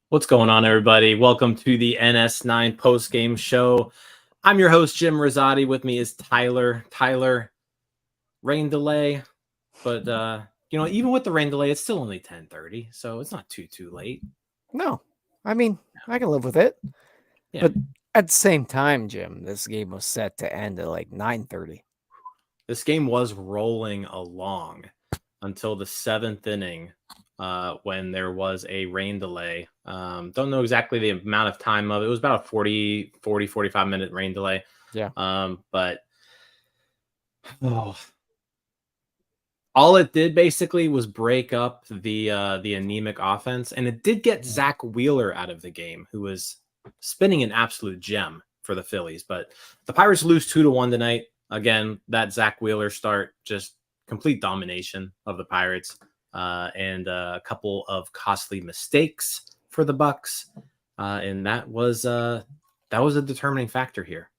What's going on, everybody? Welcome to the NS9 Postgame Show. I'm your host, Jim Rosati. With me is Tyler. Tyler, rain delay, but even with the rain delay, it's still only 10:30, so it's not too late. No, I mean, I can live with it. Yeah. But at the same time, Jim, this game was set to end at like 9:30. This game was rolling along until the seventh inning when there was a rain delay. Don't know exactly the amount of time of it. It was about a 45 minute rain delay. Yeah. But all it did basically was break up the anemic offense, and it did get Zach Wheeler out of the game, who was spinning an absolute gem for the Phillies. But the Pirates lose 2-1 tonight. Again, that Zach Wheeler start, just complete domination of the Pirates, and a couple of costly mistakes for the Bucks, and that was a determining factor here.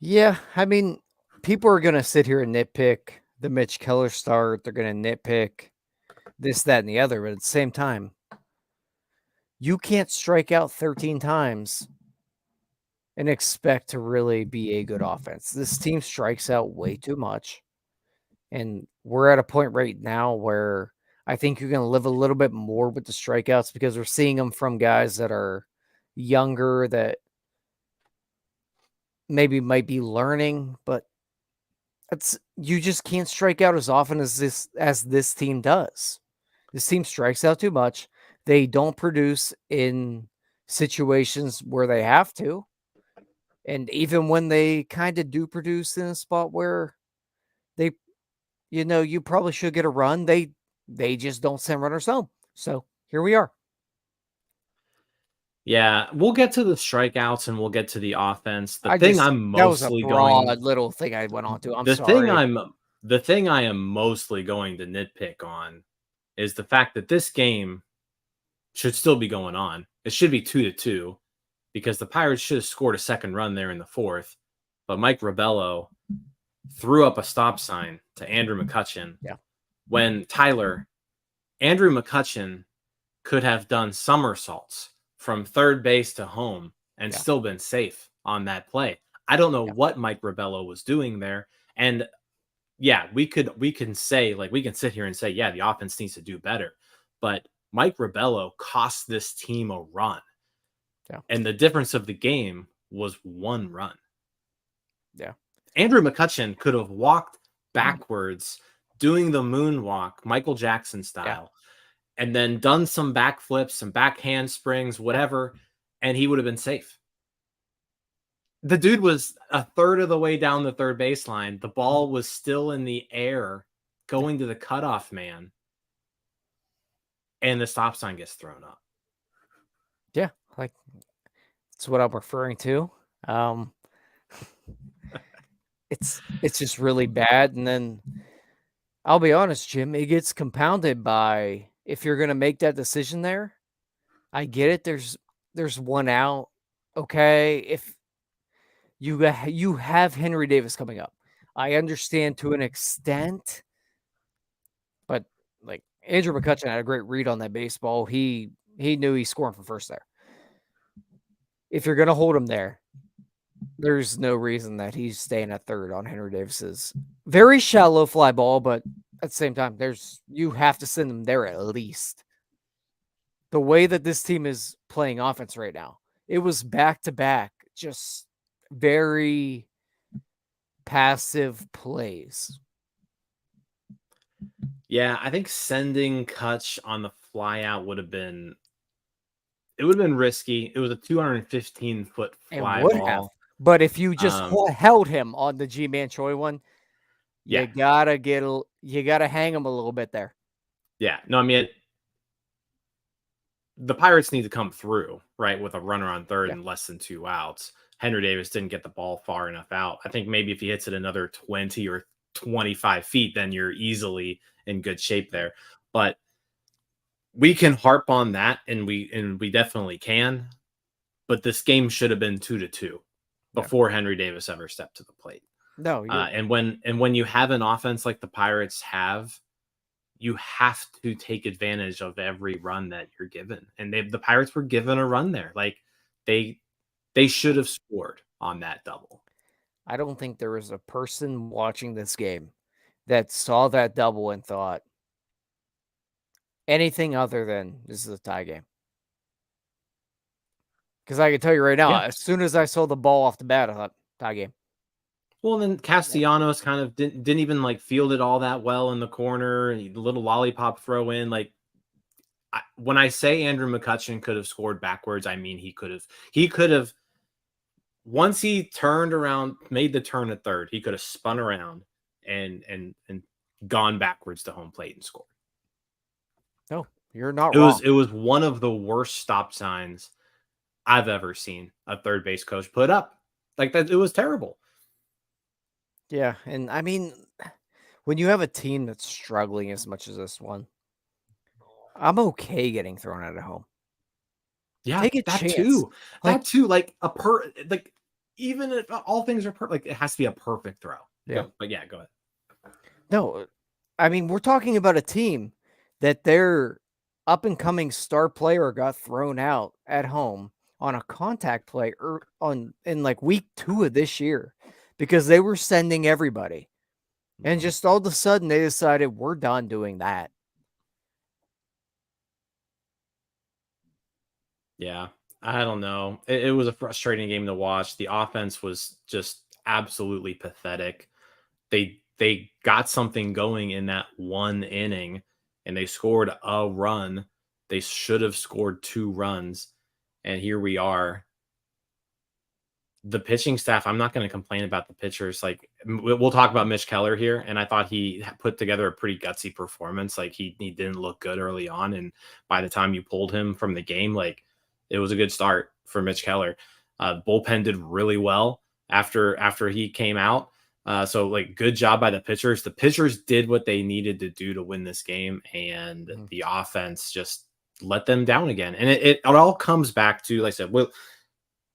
Yeah, I mean, people are going to sit here and nitpick the Mitch Keller start. They're going to nitpick this, that, and the other. But at the same time, you can't strike out 13 times and expect to really be a good offense. This team strikes out way too much. And we're at a point right now where I think you're going to live a little bit more with the strikeouts, because we're seeing them from guys that are younger that maybe might be learning, but you just can't strike out as often as this team does. This team strikes out too much. They don't produce in situations where they have to. And even when they kind of do produce in a spot where they, you probably should get a run, they just don't send runners home. So here we are. Yeah, we'll get to the strikeouts and we'll get to the offense. That was a broad little thing I went on to. I'm sorry. The thing I am mostly going to nitpick on is the fact that this game should still be going on. It should be 2-2 because the Pirates should have scored a second run there in the fourth, but Mike Rabello threw up a stop sign to Andrew McCutchen. Yeah. When Andrew McCutchen could have done somersaults from third base to home and still been safe on that play. I don't know what Mike Rabello was doing there. And we can say, like, we can sit here and say, the offense needs to do better. But Mike Rabello cost this team a run. Yeah. And the difference of the game was one run. Yeah. Andrew McCutchen could have walked backwards, doing the moonwalk, Michael Jackson style, and then done some backflips, some back handsprings, whatever, and he would have been safe. The dude was a third of the way down the third baseline. The ball was still in the air going to the cutoff man, and the stop sign gets thrown up. Yeah, like that's what I'm referring to. It's just really bad. And then I'll be honest, Jim, it gets compounded by, if you're going to make that decision there, I get it. There's one out. Okay. If you have Henry Davis coming up, I understand to an extent, but like Andrew McCutchen had a great read on that baseball. He knew he's scoring from first there. If you're going to hold him there, there's no reason that he's staying at third on Henry Davis's very shallow fly ball, but at the same time, you have to send him there at least. The way that this team is playing offense right now, it was back-to-back, just very passive plays. Yeah, I think sending Kutch on the fly out would have been risky. It was a 215-foot fly ball. But if you just held him on the G-Man Choi one, Yeah. You gotta hang them a little bit there. Yeah. No, I mean, the Pirates need to come through, right, with a runner on third Yeah. and less than 2 outs. Henry Davis didn't get the ball far enough out. I think maybe if he hits it another 20 or 25 feet, then you're easily in good shape there. But we can harp on that, and we definitely can. But this game should have been 2-2 Yeah. before Henry Davis ever stepped to the plate. No, And when you have an offense like the Pirates have, you have to take advantage of every run that you're given. And the Pirates were given a run there. Like they should have scored on that double. I don't think there was a person watching this game that saw that double and thought anything other than this is a tie game. Because I can tell you right now, Yeah. as soon as I saw the ball off the bat, I thought tie game. Well, then Castellanos kind of didn't even like field it all that well in the corner. And little lollipop throw in. Like when I say Andrew McCutchen could have scored backwards, I mean he could have. He could have. Once he turned around, made the turn at third, he could have spun around and gone backwards to home plate and scored. No, you're not It wrong. It was one of the worst stop signs I've ever seen a third base coach put up. Like that, it was terrible. Yeah, and I mean, when you have a team that's struggling as much as this one, I'm okay getting thrown out at home. Yeah, Take a that chance. too. Like, That too. Like even if all things are perfect, like it has to be a perfect throw. yeah. But yeah, go ahead. No, I mean, we're talking about a team that their up and coming star player got thrown out at home on a contact play in like week 2 of this year because they were sending everybody. And just all of a sudden they decided we're done doing that. Yeah, I don't know. It was a frustrating game to watch. The offense was just absolutely pathetic. They got something going in that one inning, and they scored a run. They should have scored 2 runs, and here we are. The pitching staff, I'm not going to complain about the pitchers. Like we'll talk about Mitch Keller here, and I thought he put together a pretty gutsy performance. Like he didn't look good early on, and by the time you pulled him from the game, like it was a good start for Mitch Keller. Bullpen did really well after he came out. So like good job by the pitchers. The pitchers did what they needed to do to win this game, and the offense just let them down again. And it all comes back to, like I said, well,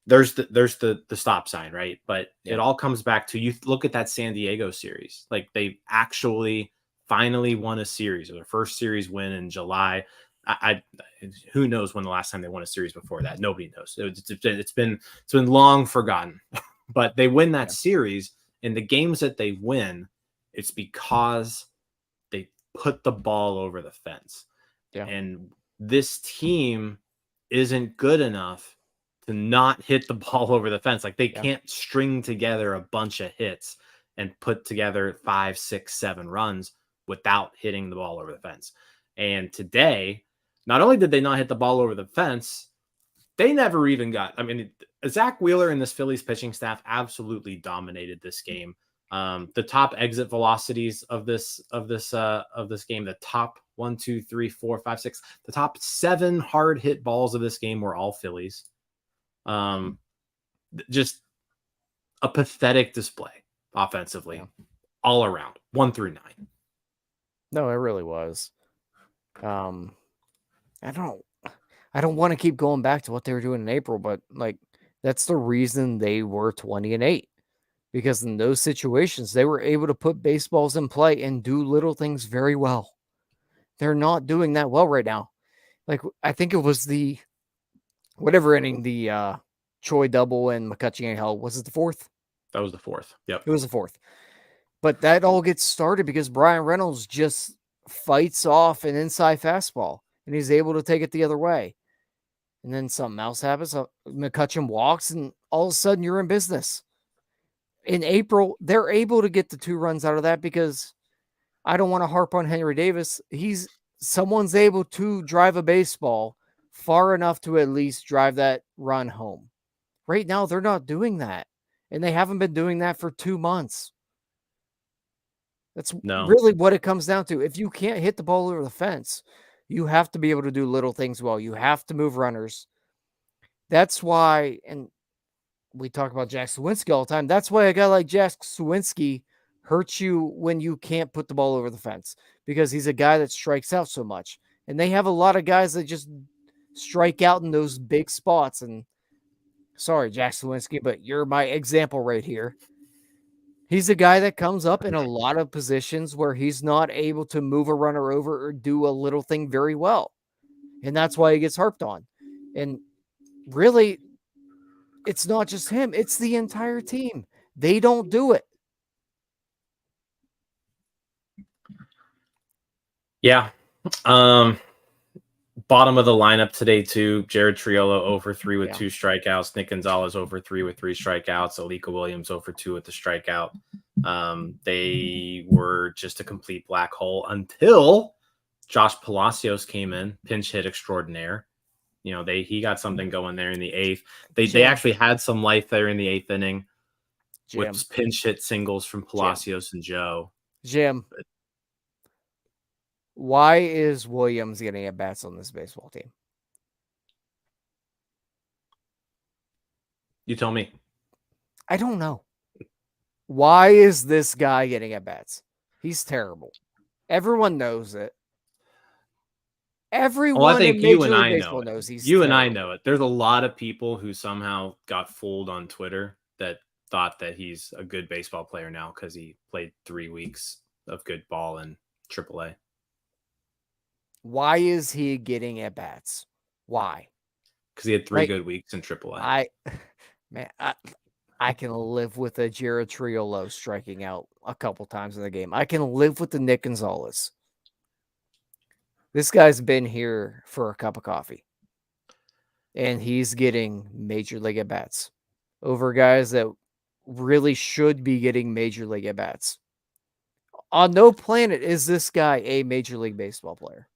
there's the stop sign, right? But it all comes back to, you look at that San Diego series. Like they actually finally won a series, or their first series win in July. I who knows when the last time they won a series before that? Nobody knows. It's been long forgotten. But they win that series, and the games that they win, it's because they put the ball over the fence. Yeah. And this team isn't good enough to not hit the ball over the fence. Like they can't string together a bunch of hits and put together 5, 6, 7 runs without hitting the ball over the fence. And today, not only did they not hit the ball over the fence, they never even got, I mean, Zach Wheeler and this Phillies pitching staff absolutely dominated this game. The top exit velocities of this game, the top 1, 2, 3, 4, 5, 6, the top 7 hard hit balls of this game were all Phillies. Just a pathetic display offensively all around, 1 through 9. No, it really was. I don't want to keep going back to what they were doing in April, but like that's the reason they were 20-8. Because in those situations, they were able to put baseballs in play and do little things very well. They're not doing that well right now. Like I think it was the whatever inning the Choi double and McCutcheon held. Was it the 4th? That was the 4th. Yep. It was the 4th. But that all gets started because Brian Reynolds just fights off an inside fastball and he's able to take it the other way. And then something else happens. McCutcheon walks and all of a sudden you're in business. In April, they're able to get the 2 runs out of that because I don't want to harp on Henry Davis. Someone's able to drive a baseball far enough to at least drive that run home. Right now, they're not doing that. And they haven't been doing that for 2 months. That's No. really what it comes down to. If you can't hit the ball over the fence, you have to be able to do little things well. You have to move runners. That's why, and we talk about Jack Sawinski all the time. That's why a guy like Jack Sawinski hurts you when you can't put the ball over the fence, because he's a guy that strikes out so much. And they have a lot of guys that just strike out in those big spots. And sorry, Jack Sawinski, but you're my example right here. He's a guy that comes up in a lot of positions where he's not able to move a runner over or do a little thing very well. And that's why he gets harped on. And really, it's not just him, it's the entire team. They don't do it. Yeah. Bottom of the lineup today, too. Jared Triolo 0-for-3 with 2 strikeouts. Nick Gonzalez 0-for-3 with 3 strikeouts. Alika Williams 0-for-2 with the strikeout. They were just a complete black hole until Josh Palacios came in, pinch hit extraordinaire. You know, he got something going there in the 8th. They actually had some life there in the 8th inning with pinch hit singles from Palacios and Joe. Jim, why is Williams getting at bats on this baseball team? You tell me. I don't know. Why is this guy getting at bats? He's terrible. Everyone knows it. Everyone in Major League Baseball knows he's terrible. And I know it. There's a lot of people who somehow got fooled on Twitter that thought that he's a good baseball player now because he played 3 weeks of good ball in AAA. Why is he getting at bats? Why? Because he had 3 good weeks in AAA. I can live with a Jared Triolo striking out a couple times in the game. I can live with the Nick Gonzalez. This guy's been here for a cup of coffee. And he's getting major league at-bats over guys that really should be getting major league at-bats. On no planet is this guy a Major League Baseball player.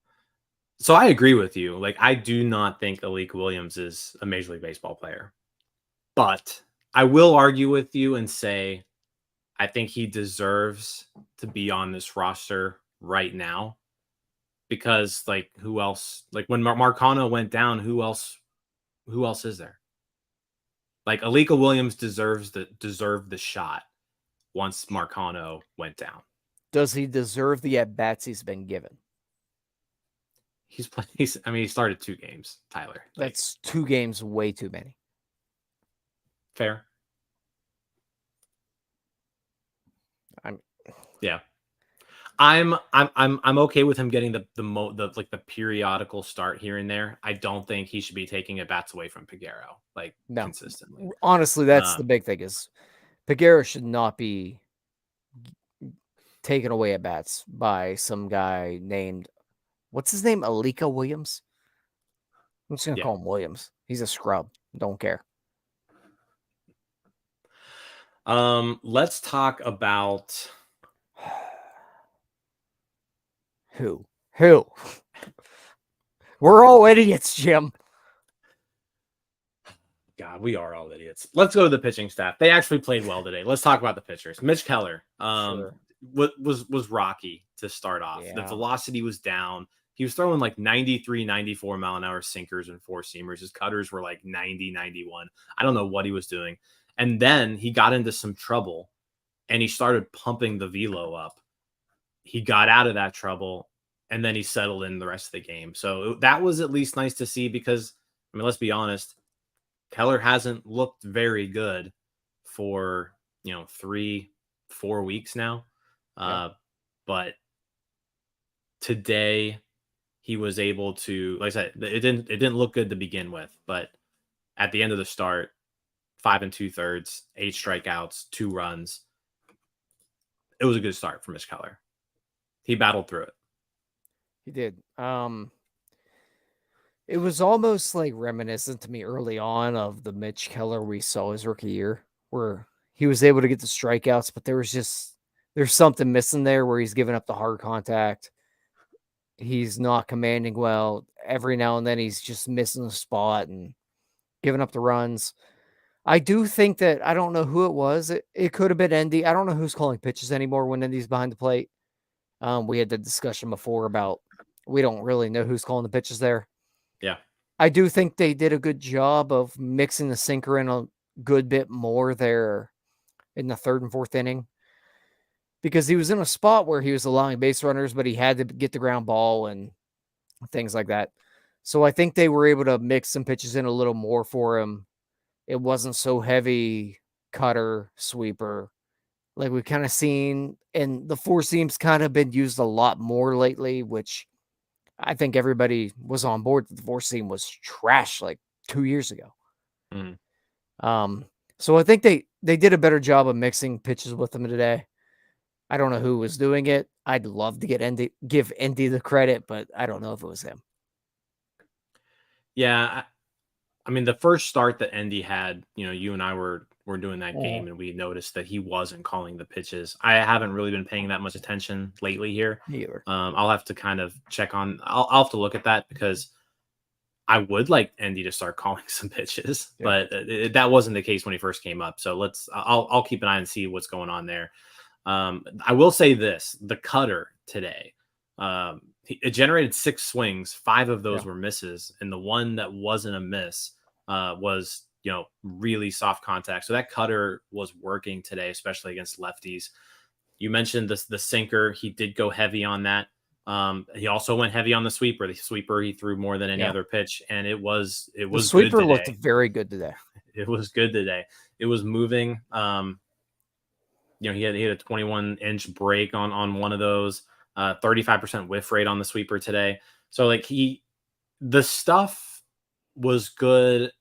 So I agree with you. Like, I do not think Alika Williams is a Major League Baseball player. But I will argue with you and say I think he deserves to be on this roster right now. Because, like, who else? Like, when Marcano went down, who else is there? Like, Alika Williams deserved the shot once Marcano went down. Does he deserve the at-bats he's been given? He started 2 games, Tyler. That's 2 games, way too many. Fair. Yeah. I'm okay with him getting the periodical start here and there. I don't think he should be taking at bats away from Peguero consistently. Honestly, that's the big thing is Peguero should not be taken away at bats by some guy named, what's his name? Alika Williams. I'm just gonna call him Williams. He's a scrub. Don't care. Let's talk about who? We're all idiots, Jim. God, we are all idiots. Let's go to the pitching staff. They actually played well today. Let's talk about the pitchers. Mitch Keller was rocky to start off. Yeah. The velocity was down. He was throwing like 93, 94 mile an hour sinkers and 4-seamers. His cutters were like 90, 91. I don't know what he was doing. And then he got into some trouble and he started pumping the velo up. He got out of that trouble and then he settled in the rest of the game. So that was at least nice to see because, I mean, let's be honest, Keller hasn't looked very good for, 3-4 weeks now. But today he was able to, like I said, it didn't look good to begin with, but at the end of the start, 5 2/3, 8 strikeouts, 2 runs. It was a good start for Mitch Keller. He battled through it. He did. It was almost like reminiscent to me early on of the Mitch Keller we saw his rookie year, where he was able to get the strikeouts, but there's something missing there where he's giving up the hard contact. He's not commanding well. Every now and then he's just missing the spot and giving up the runs. I do think that I don't know who it was. It could have been Endy. I don't know who's calling pitches anymore when Endy's behind the plate. We had the discussion before about we don't really know who's calling the pitches there. Yeah. I do think they did a good job of mixing the sinker in a good bit more there in the third and fourth inning because he was in a spot where he was allowing base runners, but he had to get the ground ball and things like that. So I think they were able to mix some pitches in a little more for him. It wasn't so heavy cutter, sweeper, like we've kind of seen. And the four seams kind of been used a lot more lately, which I think everybody was on board that the four seam was trash like 2 years ago. Mm. So I think they did a better job of mixing pitches with them today. I don't know who was doing it. I'd love to give Endy the credit, but I don't know if it was him. Yeah, I mean, the first start that Endy had, you and I were doing that game, and we noticed that he wasn't calling the pitches. I haven't really been paying that much attention lately here. Neither. I'll have to kind of check on. I'll have to look at that because I would like Endy to start calling some pitches, but that wasn't the case when he first came up. So I'll keep an eye and see what's going on there. I will say this: the cutter today. It generated 6 swings. 5 of those were misses. And the one that wasn't a miss was, really soft contact. So that cutter was working today, especially against lefties. You mentioned the sinker. He did go heavy on that. He also went heavy on the sweeper. The sweeper he threw more than any other pitch. And it was the sweeper good looked very good today. It was good today. It was moving. He had a 21-inch break on one of those. 35% whiff rate on the sweeper today. So the stuff was good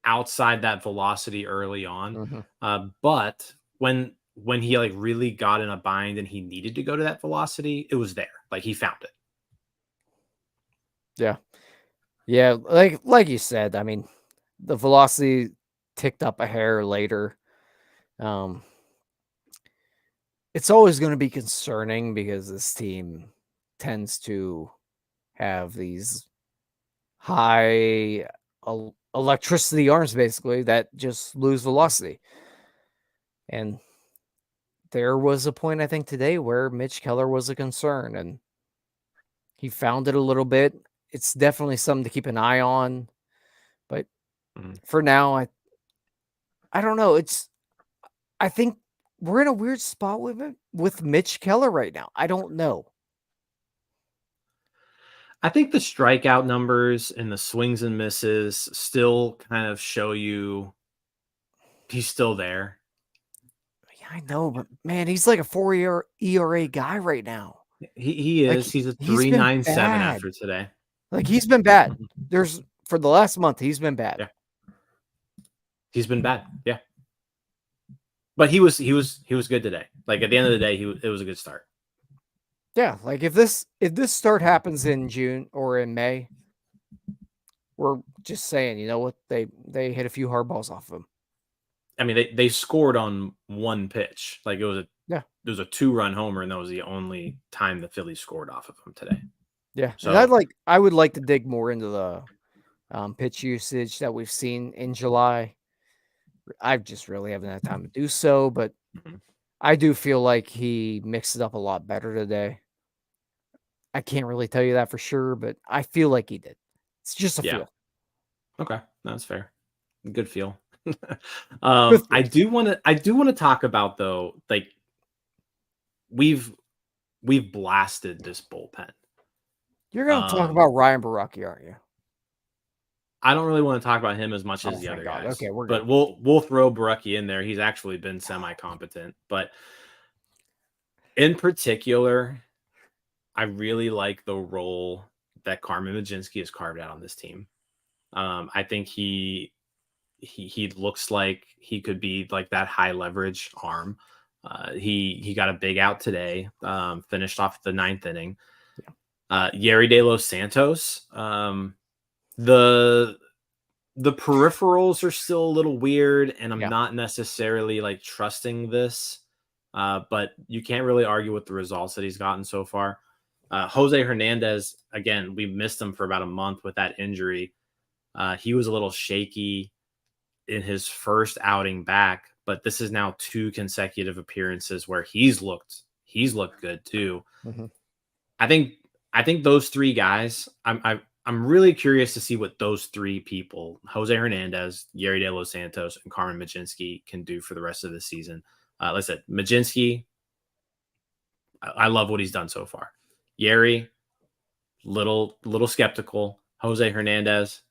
outside that velocity early on. But when he really got in a bind and he needed to go to that velocity, it was there. He found it. Yeah. Yeah. Like you said, I mean, the velocity ticked up a hair later. It's always going to be concerning because this team tends to have these high electricity arms, basically, that just lose velocity. And there was a point, I think, today where Mitch Keller was a concern, and he found it a little bit. It's definitely something to keep an eye on. But for now, I don't know. I think we're in a weird spot with Mitch Keller right now. I don't know. I think the strikeout numbers and the swings and misses still kind of show you he's still there. Yeah, I know, but man, he's like a 4-year ERA guy right now. He is. He's a 3.97 after today. He's been bad. For the last month, he's been bad. Yeah. He's been bad. Yeah. But he was good today. At the end of the day, it was a good start. Yeah, if this start happens in June or in May, we're just saying, you know what, they hit a few hard balls off of him. I mean, they scored on one pitch. It was a 2-run homer, and that was the only time the Phillies scored off of him today. Yeah, so I would like to dig more into the pitch usage that we've seen in July. I just really haven't had time to do so, but I do feel like he mixed it up a lot better today. I can't really tell you that for sure, but I feel like he did. It's just a feel. Okay, that's fair. Good feel. I do want to talk about, though, we've blasted this bullpen. You're going to talk about Ryan Baraki, aren't you? I don't really want to talk about him as much as the other guys. Okay, we're good. We'll throw Baraki in there. He's actually been semi-competent, but in particular, I really like the role that Carmen Majewski has carved out on this team. I think he looks like he could be that high leverage arm. He got a big out today. Finished off the 9th inning. Yerry De Los Santos. The peripherals are still a little weird, and I'm not necessarily trusting this. But you can't really argue with the results that he's gotten so far. Jose Hernandez, again, we missed him for about a month with that injury. He was a little shaky. in his first outing back, but this is now 2 consecutive appearances where he's looked good too. Mhm. I think those 3 guys, I'm really curious to see what those 3 people, Jose Hernandez, Yeri De Los Santos, and Carmen Majewski, can do for the rest of the season. Like I said, Majewski, I love what he's done so far. Yeri, little skeptical. Jose Hernandez,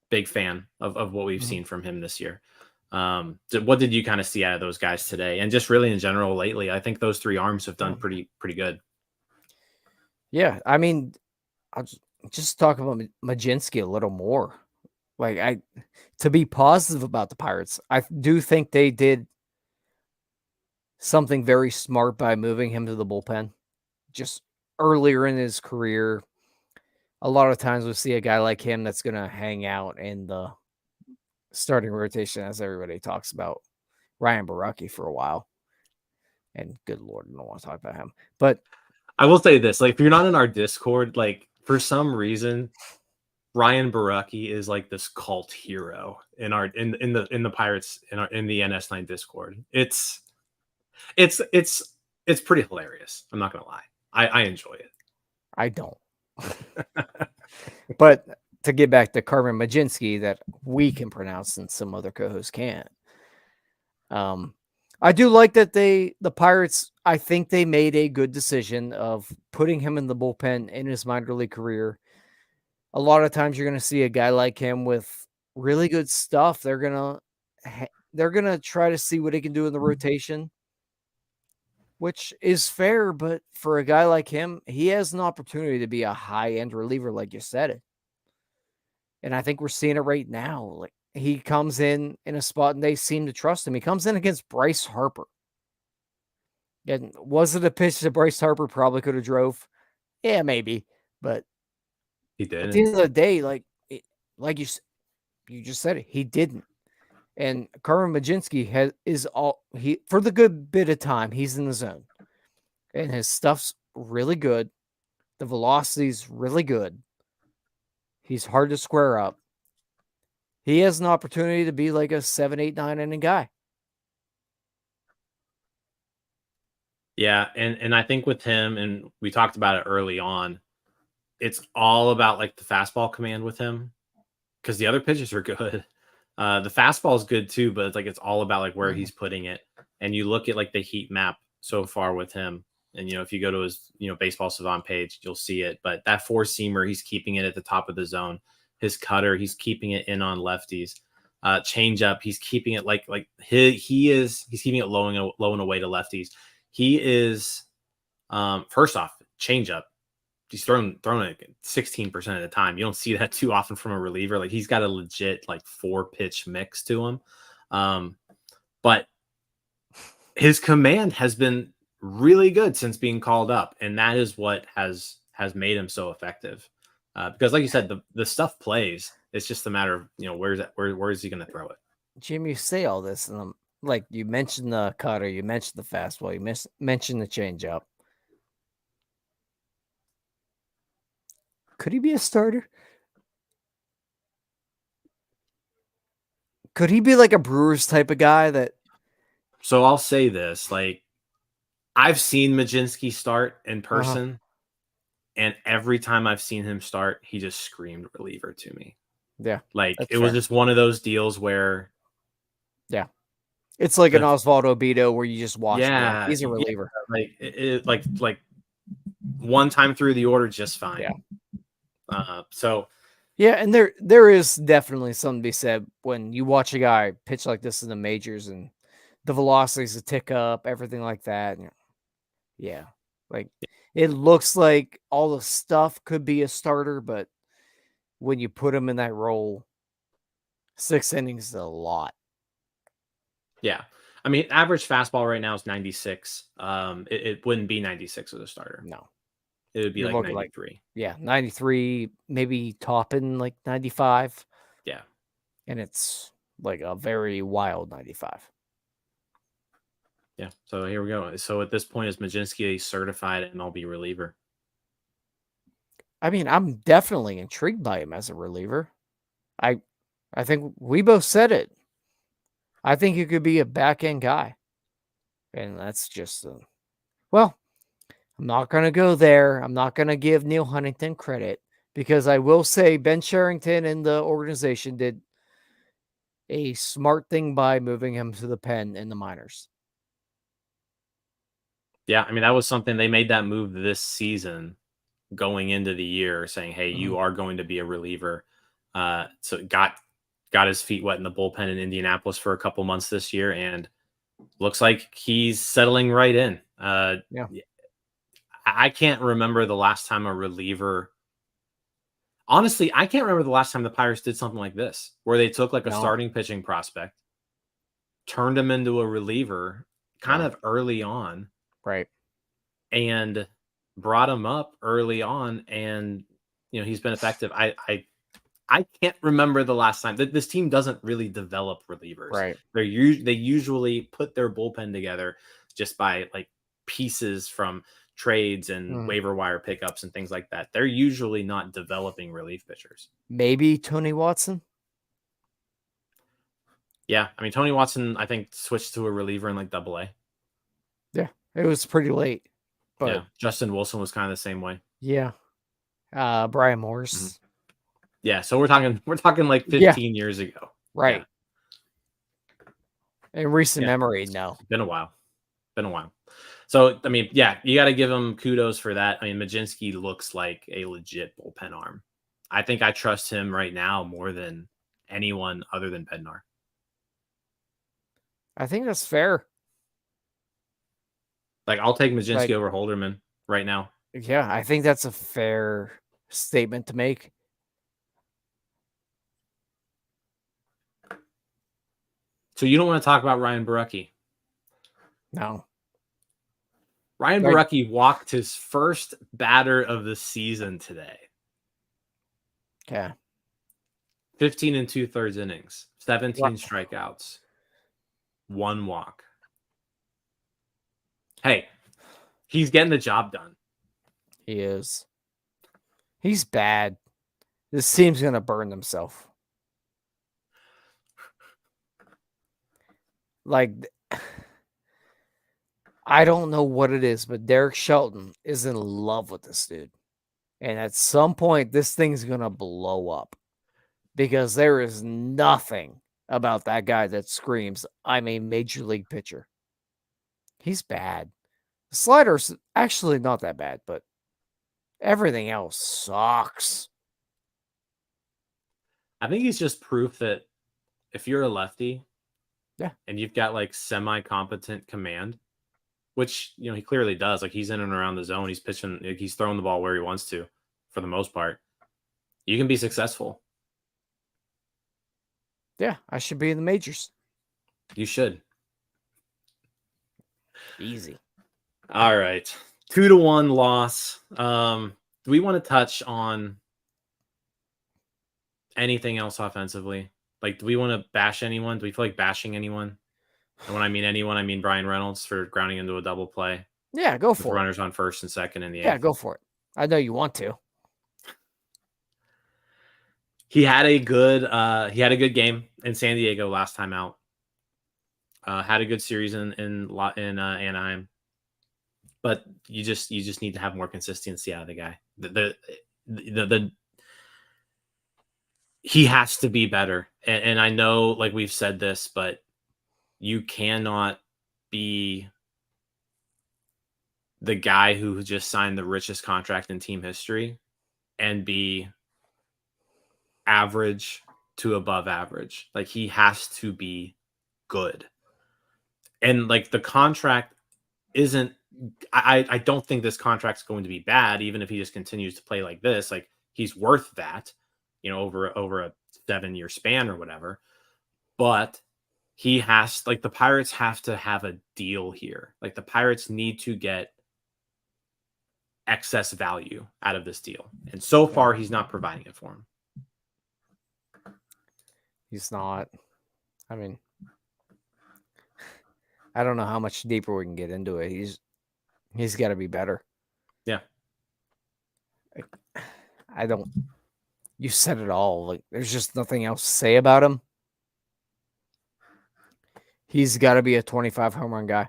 big fan of what we've seen from him this year. What did you kind of see out of those guys today, and just really in general lately? I think those 3 arms have done pretty good. Yeah, I mean, I'll just talk about Majewski a little more. Like, to be positive about the Pirates, I do think they did something very smart by moving him to the bullpen. Just earlier in his career, a lot of times we see a guy like him that's going to hang out in the starting rotation, as everybody talks about Ryan Baraki for a while. And good Lord, I don't want to talk about him. But I will say this, like, if you're not in our Discord, like, for some reason, Ryan Baraki is like this cult hero in our in the Pirates in the NS9 Discord. It's pretty hilarious. I'm not gonna lie. I enjoy it. I don't. But to get back to Carmen Majewski, that we can pronounce and some other co-hosts can't. I do like that the Pirates, I think they made a good decision of putting him in the bullpen in his minor league career. A lot of times you're going to see a guy like him with really good stuff. They're going to try to see what he can do in the rotation, which is fair, but for a guy like him, he has an opportunity to be a high-end reliever, like you said it. And I think we're seeing it right now. Like, he comes in a spot and they seem to trust him. He comes in against Bryce Harper. And was it a pitch that Bryce Harper probably could have drove? Yeah, maybe. But He did. at the end of the day, like you just said it, he didn't. And Carmen Majewski for the good bit of time, he's in the zone. And his stuff's really good. The velocity's really good. He's hard to square up. He has an opportunity to be like a 7, 8, 9 inning guy. Yeah, and I think with him, and we talked about it early on, it's all about like the fastball command with him, because the other pitches are good. The fastball is good too, but it's all about like where he's putting it. And you look at like the heat map so far with him, and if you go to his Baseball Savant page, you'll see it. But that 4-seamer, he's keeping it at the top of the zone. His cutter, he's keeping it in on lefties. Change up, he's keeping it he's keeping it low and away to lefties. He is first off, change up. He's throwing it 16% of the time. You don't see that too often from a reliever. Like, he's got a legit 4-pitch mix to him. But his command has been really good since being called up, and that is what has made him so effective. Because like you said, the stuff plays. It's just a matter of where is he going to throw it. Jim, you say all this, and like, you mentioned the cutter, you mentioned the fastball, you mentioned the changeup. Could he be a starter? Could he be like a Brewers type of guy that? So I'll say this: I've seen Majewski start in person, and every time I've seen him start, he just screamed reliever to me. Yeah, it was just one of those deals where, yeah, it's like an Osvaldo Bido where you just watch. Yeah, he's a reliever. Like one time through the order, just fine. Yeah. So. Yeah, and there is definitely something to be said when you watch a guy pitch like this in the majors and the velocities a tick up, everything like that. Yeah, like, it looks like all the stuff could be a starter, but when you put him in that role, 6 innings is a lot. Yeah. I mean, average fastball right now is 96. It wouldn't be 96 as a starter. No. It would be like 93. 93, maybe topping like 95. Yeah. And it's like a very wild 95. Yeah. So here we go. So at this point, is Majewski a certified MLB reliever? I mean, I'm definitely intrigued by him as a reliever. I think we both said it. I think you could be a back end guy. And that's just, well, I'm not going to go there. I'm not going to give Neil Huntington credit because I will say Ben Sherrington and the organization did a smart thing by moving him to the pen in the minors. Yeah, I mean, that was something they made that move this season going into the year saying, hey, you are going to be a reliever. So got his feet wet in the bullpen in Indianapolis for a couple months this year and looks like he's settling right in. Yeah. I can't remember the last time a reliever. Honestly, I can't remember the last time the Pirates did something like this, where they took like a starting pitching prospect, turned him into a reliever kind of early on. Right. And brought him up early on. And, he's been effective. I can't remember the last time that this team doesn't really develop relievers. Right. They usually put their bullpen together just by like pieces from trades and waiver wire pickups and things like that. They're usually not developing relief pitchers. Maybe Tony Watson. Yeah. I mean, Tony Watson, I think, switched to a reliever in like AA. Yeah. It was pretty late. But yeah. Justin Wilson was kind of the same way. Yeah. Brian Morris. Mm-hmm. Yeah, so we're talking like 15 years ago. Right. Yeah. In recent memory, no. Been a while. So, I mean, yeah, you got to give him kudos for that. I mean, Majewski looks like a legit bullpen arm. I think I trust him right now more than anyone other than Bednar. I think that's fair. Like, I'll take Majewski over Holderman right now. Yeah, I think that's a fair statement to make. So you don't want to talk about Ryan Borucki? No. Ryan Borucki walked his first batter of the season today. Yeah. 15 2/3 innings, 17 strikeouts, 1 walk. Hey, he's getting the job done. He is. He's bad. This team's going to burn themselves. Like, I don't know what it is, but Derek Shelton is in love with this dude. And at some point, this thing's going to blow up because there is nothing about that guy that screams, I'm a major league pitcher. He's bad. The slider's actually not that bad, but everything else sucks. I think he's just proof that if you're a lefty, and you've got like semi-competent command, which he clearly does. Like he's in and around the zone, he's pitching, he's throwing the ball where he wants to, for the most part. You can be successful. Yeah, I should be in the majors. You should. Easy. All right, 2-1 loss. Do we want to touch on anything else offensively? Like, do we want to bash anyone? Do we feel like bashing anyone? And when I mean anyone, I mean Brian Reynolds for grounding into a double play. Yeah, go for it. Runners on first and second in the eighth. Yeah, go for it. I know you want to. He had a good game in San Diego last time out. Had a good series in Anaheim. But you just need to have more consistency out of the guy. He has to be better. And I know, like we've said this, but you cannot be the guy who just signed the richest contract in team history and be average to above average. Like, he has to be good. And like, the contract isn't, I don't think this contract's going to be bad, even if he just continues to play like this. Like, he's worth that, over a 7-year span or whatever. But he has, like, the Pirates have to have a deal here. Like, the Pirates need to get excess value out of this deal. And so far, he's not providing it for him. He's not. I mean, I don't know how much deeper we can get into it. He's got to be better. Yeah. You said it all. Like, there's just nothing else to say about him. He's got to be a 25 home run guy.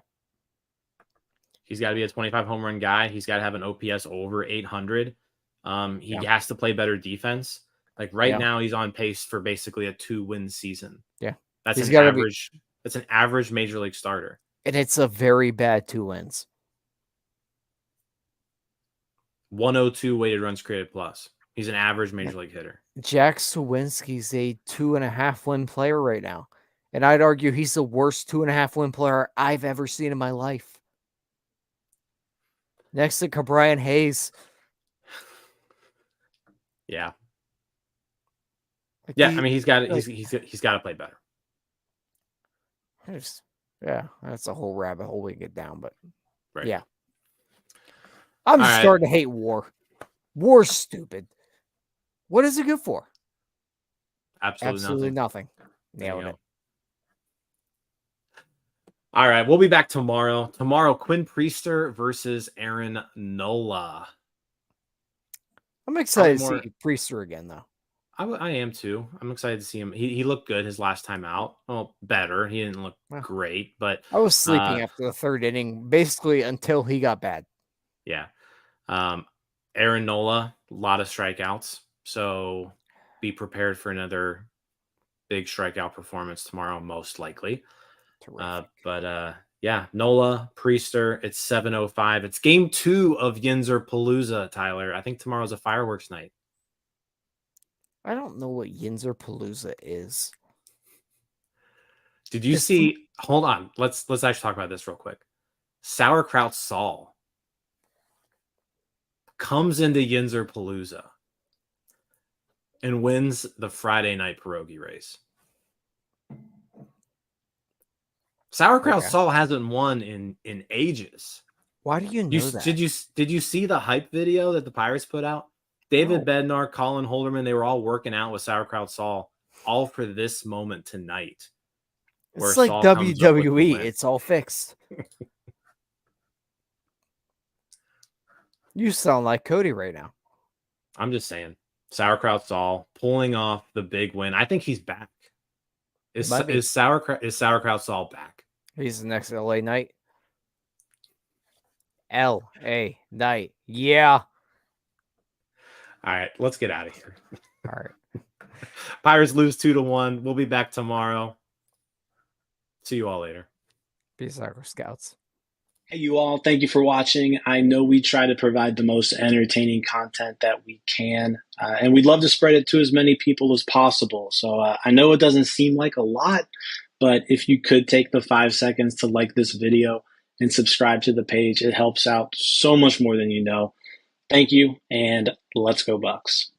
He's got to be a 25 home run guy. He's got to have an OPS over 800. He has to play better defense. Like right now, he's on pace for basically a 2-win season. Yeah, that's an average. That's an average major league starter, and it's a very bad 2 wins. 102 weighted runs created plus. He's an average major league hitter. Jack Suwinski's a 2.5 win player right now, and I'd argue he's the worst 2.5 win player I've ever seen in my life. Next to Cabrian Hayes. Yeah. I mean, he's got to play better. Yeah, that's a whole rabbit hole we get down, but right. Yeah. I'm starting to hate WAR. WAR's stupid. What is it good for? Absolutely nothing. Nailed it. All right, we'll be back tomorrow. Tomorrow, Quinn Priester versus Aaron Nola. I'm excited to see Priester again, though. I am too. I'm excited to see him. He looked good his last time out. Well, better. He didn't look great, but I was sleeping after the third inning, basically until he got bad. Yeah. Aaron Nola, a lot of strikeouts. So be prepared for another big strikeout performance tomorrow, most likely. Yeah, Nola, Priester, it's 7:05. It's game 2 of Yinzer Palooza, Tyler. I think tomorrow's a fireworks night. I don't know what Yinzer Palooza is. Did you see? Hold on. Let's actually talk about this real quick. Sauerkraut Saul comes into Yinzer Palooza and wins the Friday night pierogi race. Sauerkraut Saul hasn't won in ages. Why do you know that? Did you see the hype video that the Pirates put out? David Bednar, Colin Holderman, they were all working out with Sauerkraut Saul, all for this moment tonight. It's like WWE. It's all fixed. You sound like Cody right now. I'm just saying. Sauerkraut Saul pulling off the big win. I think he's back. Is Sauerkraut Saul back? He's the next LA Knight. LA Knight. Yeah. All right, let's get out of here. All right. Pirates lose 2-1. We'll be back tomorrow. See you all later. Peace out, Scouts. Hey, you all. Thank you for watching. I know we try to provide the most entertaining content that we can, and we'd love to spread it to as many people as possible. So I know it doesn't seem like a lot, but if you could take the 5 seconds to like this video and subscribe to the page, it helps out so much more than you know. Thank you, and let's go Bucks.